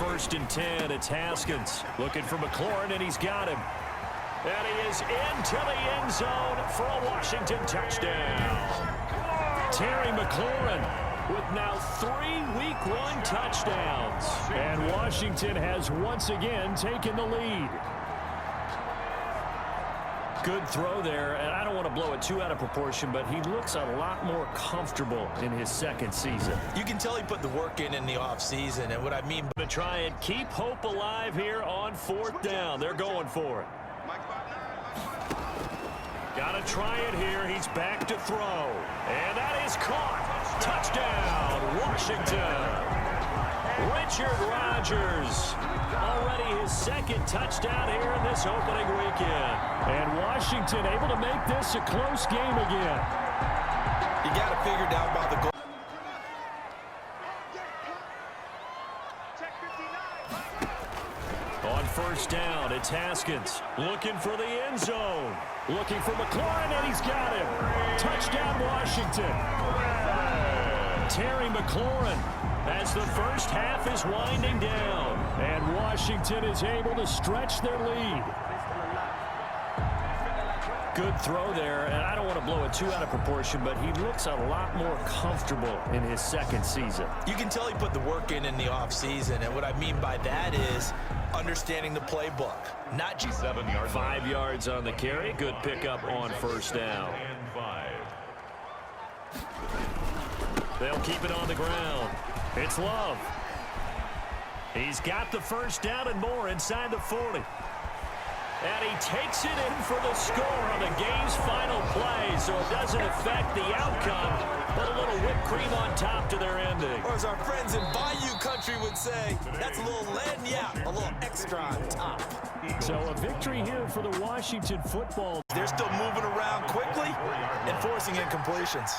first and 10, it's Haskins looking for McLaurin, and he's got him. And he is into the end zone for a Washington touchdown. Terry McLaurin with now 3 Week 1 touchdowns. And Washington has once again taken the lead. Good throw there, and I don't want to blow it too out of proportion, but he looks a lot more comfortable in his second season. You can tell he put the work in the offseason, and what I mean to try and keep hope alive here on 4th down. They're going for it. Got to try it here. He's back to throw. And that is caught. Touchdown, Washington. Richard Rodgers. Already his second touchdown here in this opening weekend. And Washington able to make this a close game again. You got to figure down about the goal. On first down, it's Haskins looking for the end zone. Looking for McLaurin, and he's got him. Touchdown, Washington. Terry McLaurin as the first half is winding down. And Washington is able to stretch their lead. Good throw there, and I don't want to blow it too out of proportion, but he looks a lot more comfortable in his second season. You can tell he put the work in the offseason, and what I mean by that is understanding the playbook. Not just 7 yards. 5 yards on the carry. Good pickup on first down. They'll keep it on the ground. It's Love. He's got the first down and more inside the 40. And he takes it in for the score on the game's final play, so it doesn't affect the outcome, but a little whipped cream on top to their ending. Or as our friends in Bayou Country would say, that's a little a little extra on top. So a victory here for the Washington football. They're still moving around quickly and forcing incompletions.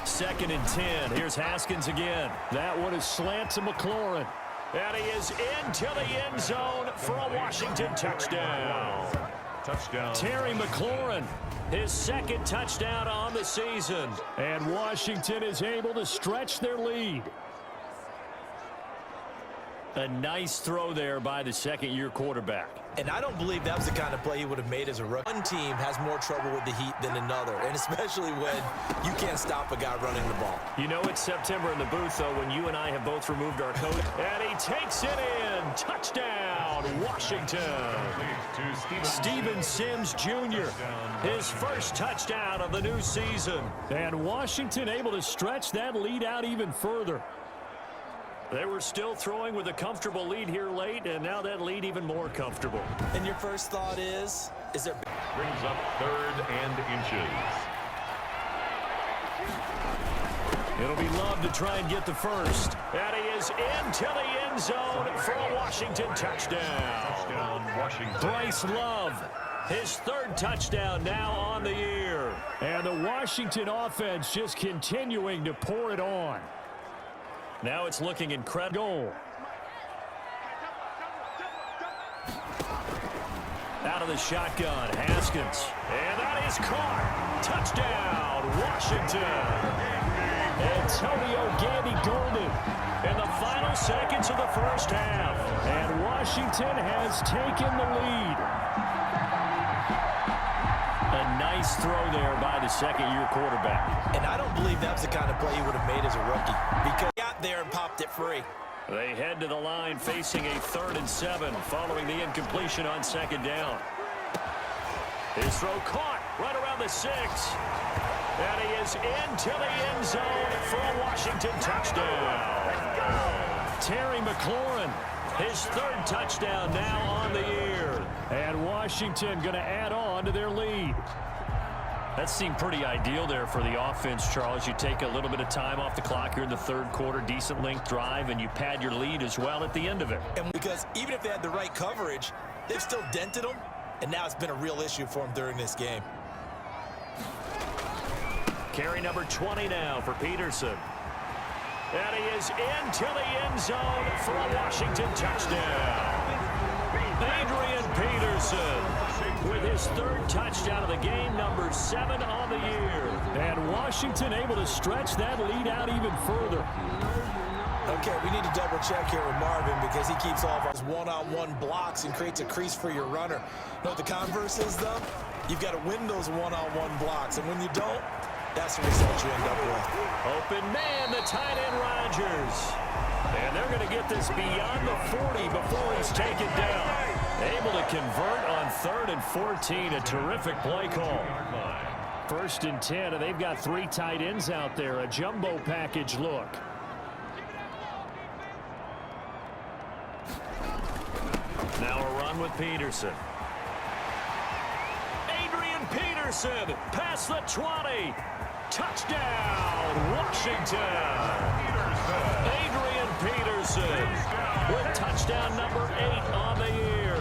Second and 10. Here's Haskins again. That one is slant to McLaurin. And he is into the end zone for a Washington touchdown. Terry McLaurin, his second touchdown on the season. And Washington is able to stretch their lead. A nice throw there by the second-year quarterback. And I don't believe that was the kind of play he would have made as a rookie. One team has more trouble with the heat than another, and especially when you can't stop a guy running the ball. You know it's September in the booth, though, when you and I have both removed our coat. And he takes it in. Touchdown, Washington. Steven Sims Jr., his first touchdown of the new season. And Washington able to stretch that lead out even further. They were still throwing with a comfortable lead here late, and now that lead even more comfortable. And your first thought is there... Brings up 3rd and inches. It'll be Love to try and get the first. And he is into the end zone for a Washington touchdown. Washington. Bryce Love, his 3rd touchdown now on the year. And the Washington offense just continuing to pour it on. Now it's looking incredible. Out of the shotgun, Haskins. And that is caught. Touchdown, Washington. Antonio Gandy-Golden in the final seconds of the first half. And Washington has taken the lead. A nice throw there by the second-year quarterback. And I don't believe that was the kind of play he would have made as a rookie, because he got there and popped it free. They head to the line facing a 3rd and 7 following the incompletion on second down. His throw caught right around the 6. And he is into the end zone for a Washington touchdown. Terry McLaurin, his 3rd touchdown now on the year. And Washington going to add on to their lead. That seemed pretty ideal there for the offense, Charles. You take a little bit of time off the clock here in the 3rd quarter, decent length drive, and you pad your lead as well at the end of it. And because even if they had the right coverage, they've still dented them, and now it's been a real issue for them during this game. Carry number 20 now for Peterson. And he is into the end zone for a Washington touchdown. Adrian Peterson with his third touchdown of the game, number 7 on the year. And Washington able to stretch that lead out even further. Okay, we need to double check here with Marvin because he keeps all of our one-on-one blocks and creates a crease for your runner. You know what the converse is, though? You've got to win those one-on-one blocks, and when you don't, that's the result you end up with. Open man, the tight end Rodgers. And they're going to get this beyond the 40 before he's taken down. Able to convert on 3rd and 14. A terrific play call. 1st and 10, and they've got 3 tight ends out there. A jumbo package look. Now a run with Peterson. Adrian Peterson past the 20. Touchdown, Washington. Adrian Peterson with touchdown number 8 on the year.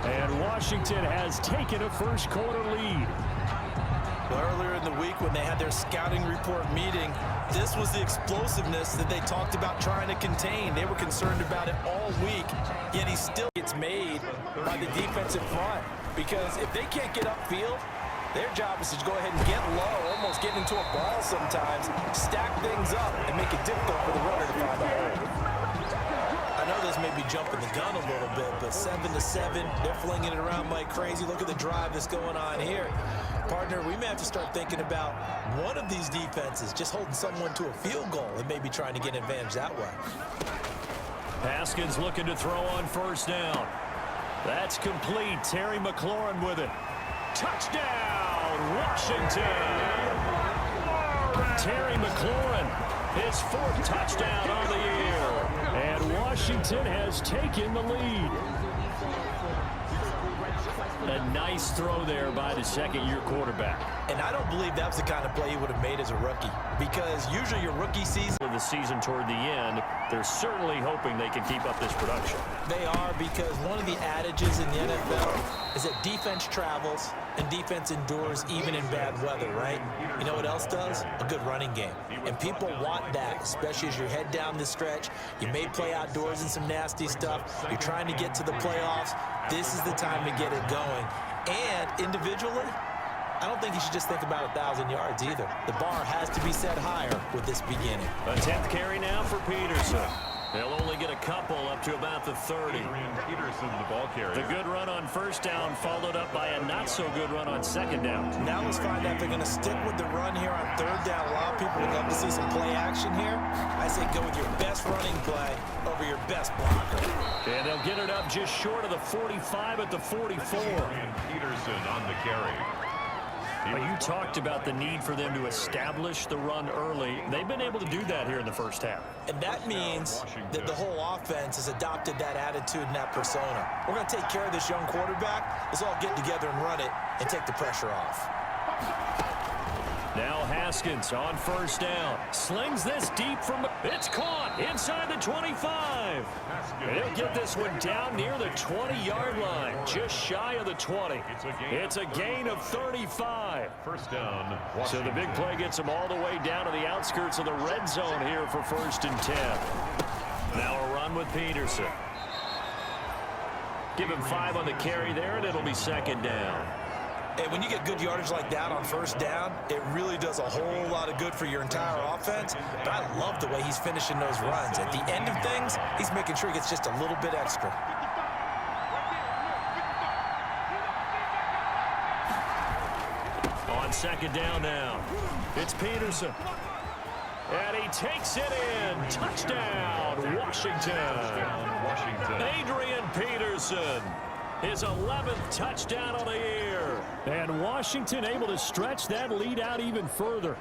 And Washington has taken a first quarter lead. Well, earlier in the week when they had their scouting report meeting, this was the explosiveness that they talked about trying to contain. They were concerned about it all week, yet he still gets made by the defensive front. Because if they can't get upfield, their job is to go ahead and get low, almost get into a ball sometimes, stack things up, and make it difficult for the runner to find a hole. I know this may be jumping the gun a little bit, but 7-7, they're flinging it around like crazy. Look at the drive that's going on here. Partner, we may have to start thinking about one of these defenses just holding someone to a field goal and maybe trying to get an advantage that way. Haskins looking to throw on 1st down. That's complete. Terry McLaurin with it. Touchdown, Washington. Terry McLaurin, his 4th touchdown on the year. And Washington has taken the lead. A nice throw there by the 2nd-year quarterback. And I don't believe that was the kind of play he would have made as a rookie. Because usually your rookie season... The season toward the end, they're certainly hoping they can keep up this production. They are, because one of the adages in the NFL is that defense travels and defense endures even in bad weather, right? You know what else does? A good running game. And people want that, especially as you head down the stretch. You may play outdoors in some nasty stuff. You're trying to get to the playoffs. This is the time to get it going. And individually, I don't think you should just think about 1,000 yards either. The bar has to be set higher with this beginning. A 10th carry now for Peterson. They'll only get a couple up to about the 30. Peterson, the ball carrier. The good run on 1st down followed up by a not-so-good run on 2nd down. Now let's find out if they're going to stick with the run here on 3rd down. A lot of people would love to see some play action here. I say go with your best running play over your best blocker. And they'll get it up just short of the 45 at the 44. Peterson on the carry. Well, you talked about the need for them to establish the run early. They've been able to do that here in the 1st half. And that means that the whole offense has adopted that attitude and that persona. We're going to take care of this young quarterback. Let's all get together and run it and take the pressure off. Now Haskins on 1st down. Slings this deep from... It's caught inside the 25. He'll get this one down near the 20-yard line. Just shy of the 20. It's a gain of 35. 1st down. So the big play gets them all the way down to the outskirts of the red zone here for 1st and 10. Now a run with Peterson. Give him 5 on the carry there, and it'll be 2nd down. And when you get good yardage like that on 1st down, it really does a whole lot of good for your entire offense. But I love the way he's finishing those runs. At the end of things, he's making sure he gets just a little bit extra. On 2nd down now, it's Peterson. And he takes it in. Touchdown, Washington. Adrian Peterson. His 11th touchdown of the year. And Washington able to stretch that lead out even further.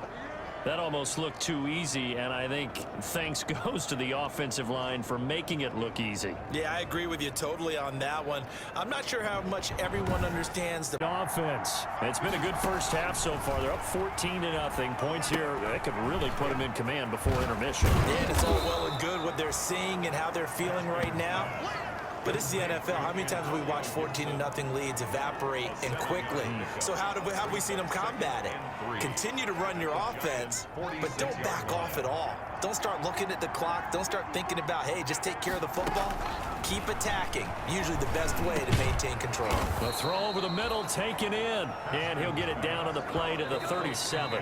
That almost looked too easy, and I think thanks goes to the offensive line for making it look easy. Yeah, I agree with you totally on that one. I'm not sure how much everyone understands the offense. It's been a good 1st half so far. They're up 14-0. Points here, that could really put them in command before intermission. And it's all well and good what they're seeing and how they're feeling right now. But it's the NFL. How many times have we watched 14-0 leads evaporate and quickly? So how have we seen them combat it? Continue to run your offense, but don't back off at all. Don't start looking at the clock. Don't start thinking about, hey, just take care of the football. Keep attacking. Usually the best way to maintain control. The throw over the middle taken in, and he'll get it down on the play to the 37.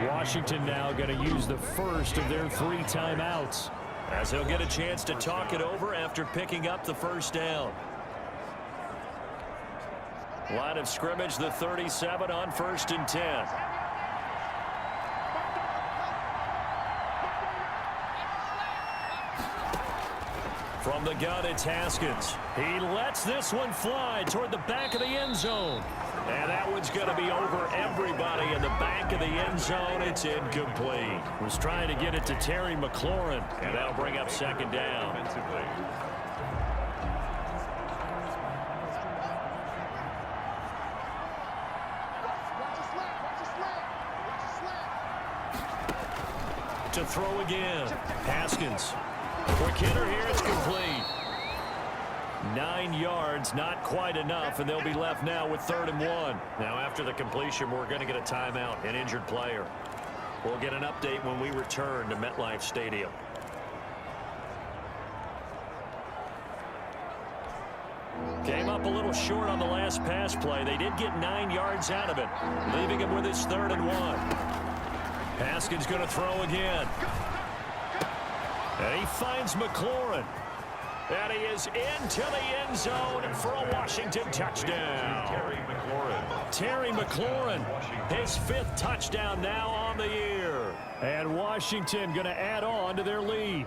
Washington now going to use the first of their 3 timeouts, as he'll get a chance to talk it over after picking up the first down. Line of scrimmage, the 37 on 1st and 10. From the gun, it's Haskins. He lets this one fly toward the back of the end zone. And that one's going to be over everybody in the back of the end zone. It's incomplete. Was trying to get it to Terry McLaurin, and that'll bring up 2nd down. To throw again. Haskins. Quick hitter here, it's complete. 9 yards, not quite enough, and they'll be left now with 3rd and 1. Now, after the completion, we're going to get a timeout, an injured player. We'll get an update when we return to MetLife Stadium. Came up a little short on the last pass play. They did get 9 yards out of it, leaving him with his 3rd and 1. Haskins going to throw again. And he finds McLaurin. And he is into the end zone for a Washington touchdown. Terry McLaurin, his 5th touchdown now on the year. And Washington going to add on to their lead.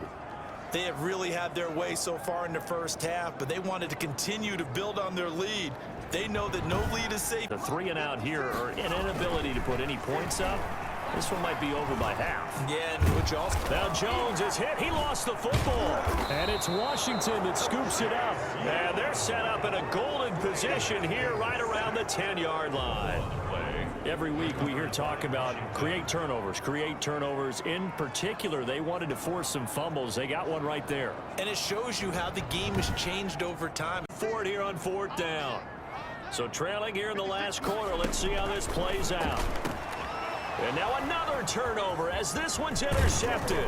They have really had their way so far in the first half, but they wanted to continue to build on their lead. They know that no lead is safe. The 3 and out here are an inability to put any points up. This one might be over by half. Yeah, and which also... Now Jones is hit. He lost the football. And it's Washington that scoops it up. And they're set up in a golden position here right around the 10-yard line. Every week we hear talk about create turnovers. In particular, they wanted to force some fumbles. They got one right there. And it shows you how the game has changed over time. Forward here on 4th down. So trailing here in the last quarter. Let's see how this plays out. And now another turnover as this one's intercepted.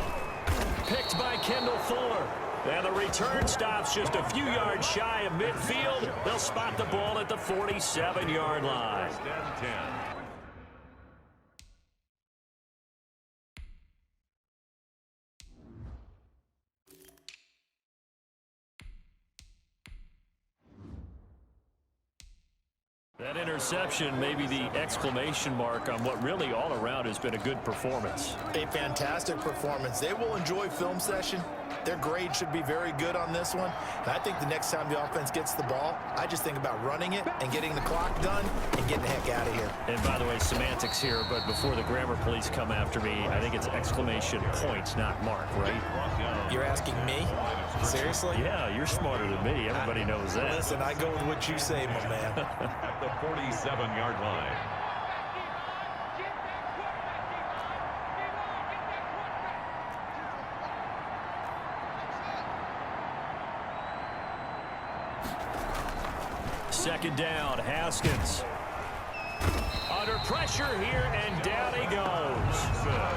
Picked by Kendall Fuller. And the return stops just a few yards shy of midfield. They'll spot the ball at the 47-yard line. That interception may be the exclamation mark on what really all around has been a good performance. A fantastic performance. They will enjoy film session. Their grade should be very good on this one. And I think the next time the offense gets the ball, I just think about running it and getting the clock done and getting the heck out of here. And by the way, semantics here, but before the grammar police come after me, I think it's exclamation points, not mark, right? You're asking me? Seriously? Yeah, you're smarter than me. Everybody knows that. Listen, I go with what you say, my man. At the 47-yard line. Second down, Haskins. Under pressure here, and down he goes.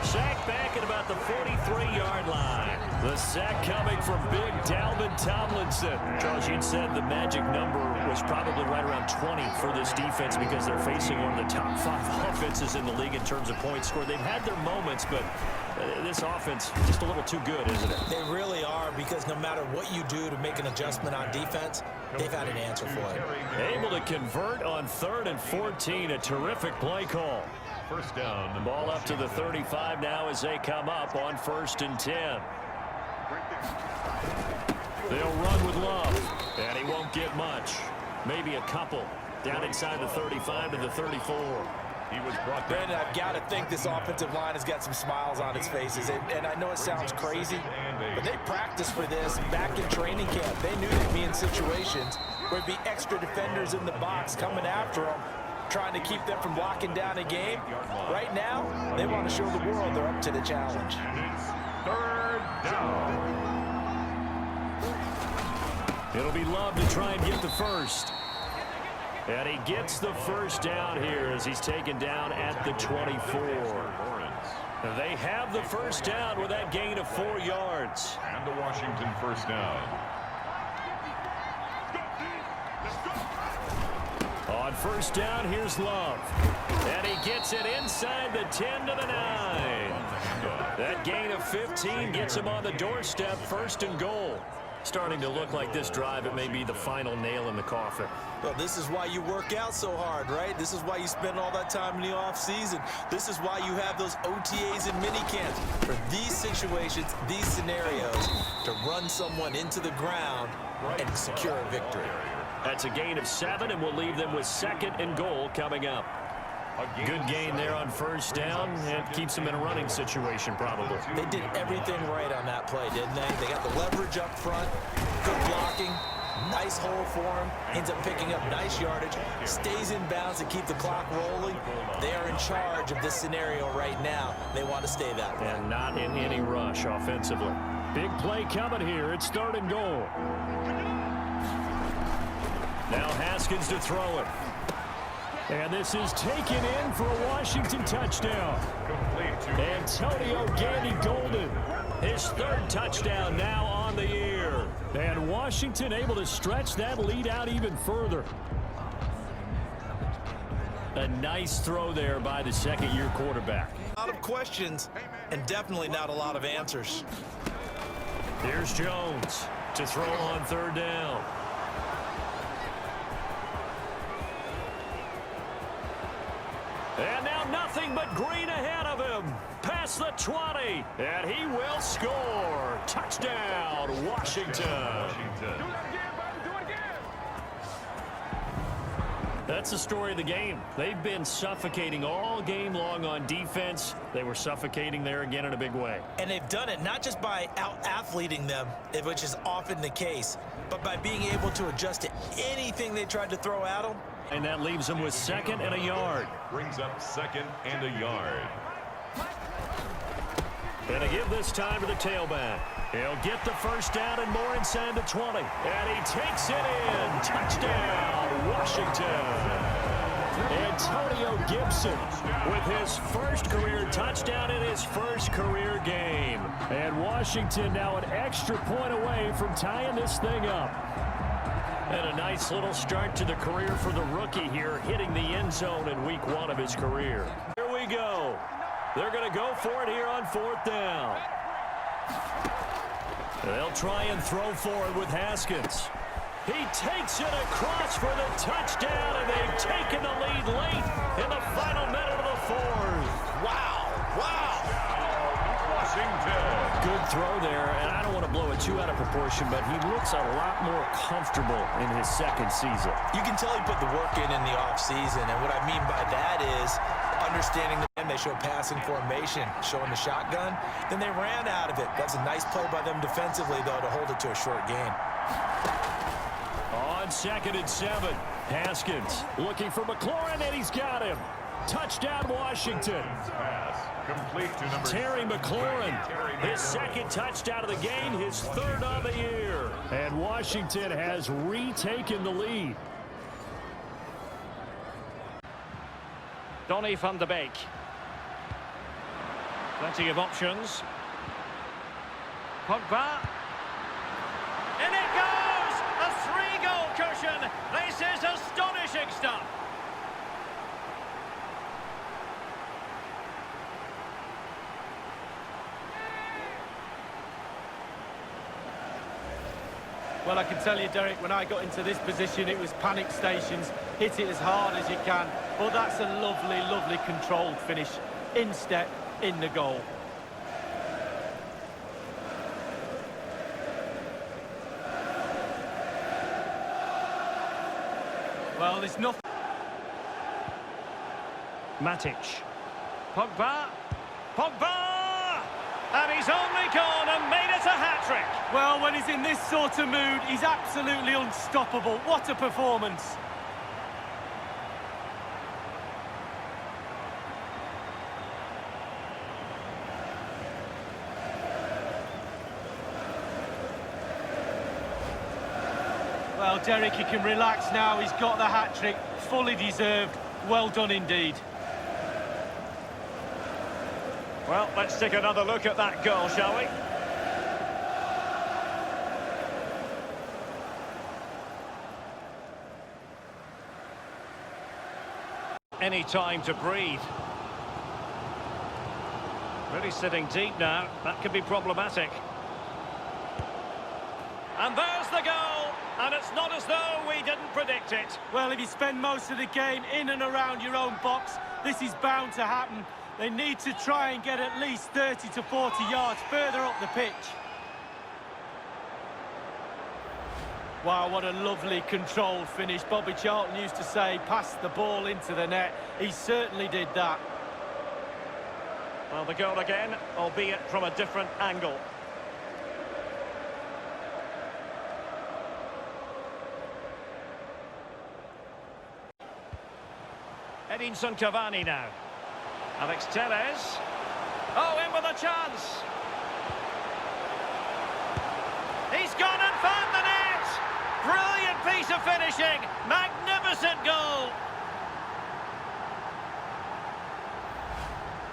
Sack back at about the 43-yard line. The sack coming from big Dalvin Tomlinson. Charles, you'd said the magic number was probably right around 20 for this defense because they're facing one of the top 5 offenses in the league in terms of points scored. They've had their moments, but this offense just a little too good, isn't it? They really are, because no matter what you do to make an adjustment on defense, they've had an answer for it. Able to convert on 3rd and 14, a terrific play call. First down. The ball up to the 35 now as they come up on 1st and 10. They'll run with Love, and he won't get much. Maybe a couple. Down inside the 35 to the 34. He was brought Ben, I've got to think this offensive line has got some smiles on its faces. And I know it sounds crazy, but they practiced for this back in training camp. They knew they'd be in situations where there'd be extra defenders in the box coming after them, trying to keep them from locking down a game. Right now, they want to show the world they're up to the challenge. 3rd down. It'll be Love to try and get the first. And he gets the first down here as he's taken down at the 24. They have the first down with that gain of 4 yards. And the Washington first down. On first down, here's Love. And he gets it inside the 10 to the 9. That gain of 15 gets him on the doorstep, 1st and goal. Starting to look like this drive, it may be the final nail in the coffin. Well, this is why you work out so hard, right? This is why you spend all that time in the offseason. This is why you have those OTAs and minicamps. For these situations, these scenarios, to run someone into the ground and secure a victory. That's a gain of 7, and we'll leave them with 2nd and goal coming up. Good gain there on first down, and keeps them in a running situation probably. They did everything right on that play, didn't they? They got the leverage up front, good blocking, nice hole for him, ends up picking up nice yardage, stays in bounds to keep the clock rolling. They are in charge of this scenario right now. They want to stay that way. And not in any rush offensively. Big play coming here. It's 3rd and goal. Now Haskins to throw it. And this is taken in for a Washington touchdown. Antonio Gandy-Golden, his 3rd touchdown now on the year. And Washington able to stretch that lead out even further. A nice throw there by the 2nd-year quarterback. A lot of questions and definitely not a lot of answers. Here's Jones to throw on 3rd down. And now nothing but green ahead of him. Past the 20. And he will score. Touchdown, Washington. That's the story of the game. They've been suffocating all game long on defense. They were suffocating there again in a big way. And they've done it not just by out-athleting them, which is often the case, but by being able to adjust to anything they tried to throw at them. And that leaves them with 2nd and a yard. Brings up 2nd and a yard. And to give this time to the tailback. He'll get the first down and more inside the 20. And he takes it in. Touchdown, Washington. Antonio Gibson with his 1st career touchdown in his 1st career game. And Washington now an extra point away from tying this thing up. And a nice little start to the career for the rookie here, hitting the end zone in week 1 of his career. Here we go. They're going to go for it here on 4th down. They'll try and throw forward with Haskins. He takes it across for the touchdown, and they've taken the lead late in the final minute of the 4th. Wow, wow. Washington. Good throw there, and I don't want to blow it too out of proportion, but he looks a lot more comfortable in his 2nd season. You can tell he put the work in the offseason, and what I mean by that is understanding the game. They show passing formation, showing the shotgun. Then they ran out of it. That's a nice play by them defensively, though, to hold it to a short gain. On 2nd and 7, Haskins looking for McLaurin, and he's got him. Touchdown, Washington. Pass complete to number Terry McLaurin, his 2nd touchdown of the game, his 3rd on the year. And Washington has retaken the lead. Donny van de Beek. Plenty of options. Pogba. In it goes! A 3-goal cushion. This is astonishing stuff. Well, I can tell you, Derek, when I got into this position, it was panic stations. Hit it as hard as you can. But that's a lovely, lovely controlled finish. In step, in the goal. Well, there's nothing. Matic. Pogba. Pogba! And he's only gone and made it a hat-trick. Well, when he's in this sort of mood, he's absolutely unstoppable. What a performance. Well, Derek, he can relax now. He's got the hat-trick, fully deserved. Well done indeed. Well, let's take another look at that goal, shall we? Any time to breathe. Really sitting deep now. That could be problematic. And there's the goal! And it's not as though we didn't predict it. Well, if you spend most of the game in and around your own box, this is bound to happen. They need to try and get at least 30 to 40 yards further up the pitch. Wow, what a lovely controlled finish. Bobby Charlton used to say, pass the ball into the net. He certainly did that. Well, the goal again, albeit from a different angle. Edinson Cavani now. Alex Telles. Oh, in with a chance. He's gone and found the net. Brilliant piece of finishing. Magnificent goal.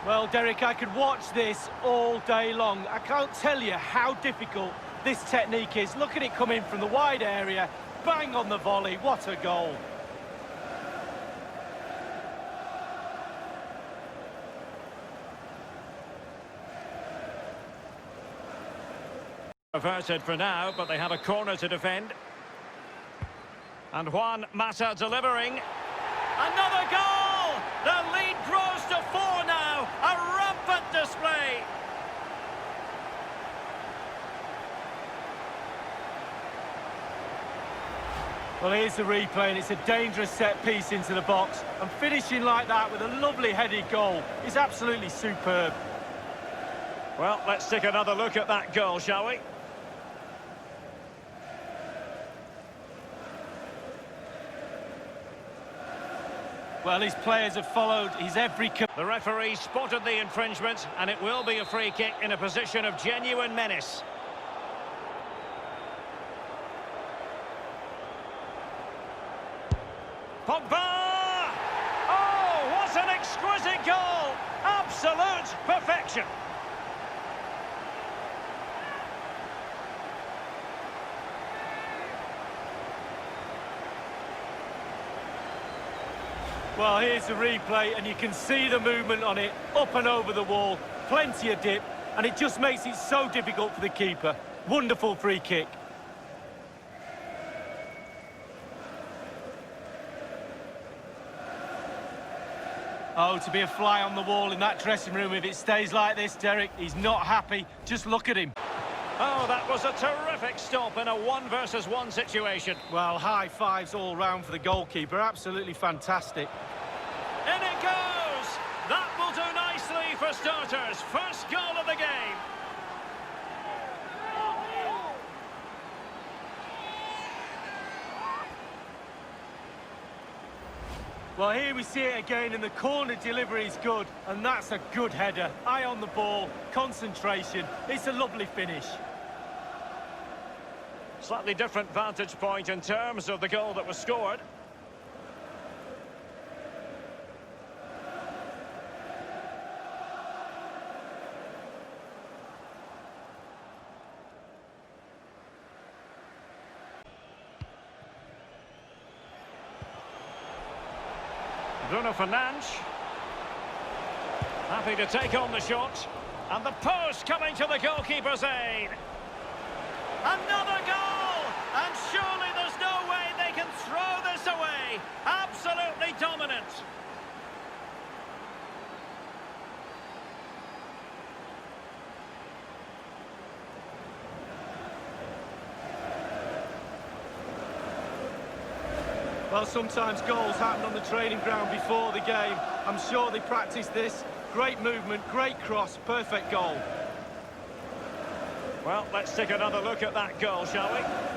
Well, Derek, I could watch this all day long. I can't tell you how difficult this technique is. Look at it coming from the wide area. Bang on the volley. What a goal. Averted for now, but they have a corner to defend. And Juan Mata delivering. Another goal! The lead grows to 4 now. A rampant display. Well, here's the replay, and it's a dangerous set piece into the box. And finishing like that with a lovely headed goal is absolutely superb. Well, let's take another look at that goal, shall we? Well, his players have followed his every... The referee spotted the infringement, and it will be a free kick in a position of genuine menace. Pogba! Oh, what an exquisite goal! Absolute perfection! Well, here's the replay, and you can see the movement on it, up and over the wall, plenty of dip, and it just makes it so difficult for the keeper. Wonderful free kick. Oh, to be a fly on the wall in that dressing room if it stays like this, Derek. He's not happy. Just look at him. Oh, that was a terrific stop in a 1-versus-1 situation. Well, high fives all round for the goalkeeper. Absolutely fantastic. In it goes! That will do nicely for starters. First goal of the game. Well, here we see it again, and the corner delivery is good, and that's a good header. Eye on the ball, concentration. It's a lovely finish. Slightly different vantage point in terms of the goal that was scored. Bruno Fernandes. Happy to take on the shot. And the post coming to the goalkeeper's aid. Another goal! And surely there's no way they can throw this away. Absolutely dominant. Well, sometimes goals happen on the training ground before the game. I'm sure they practiced this. Great movement, great cross, perfect goal. Well, let's take another look at that goal, shall we?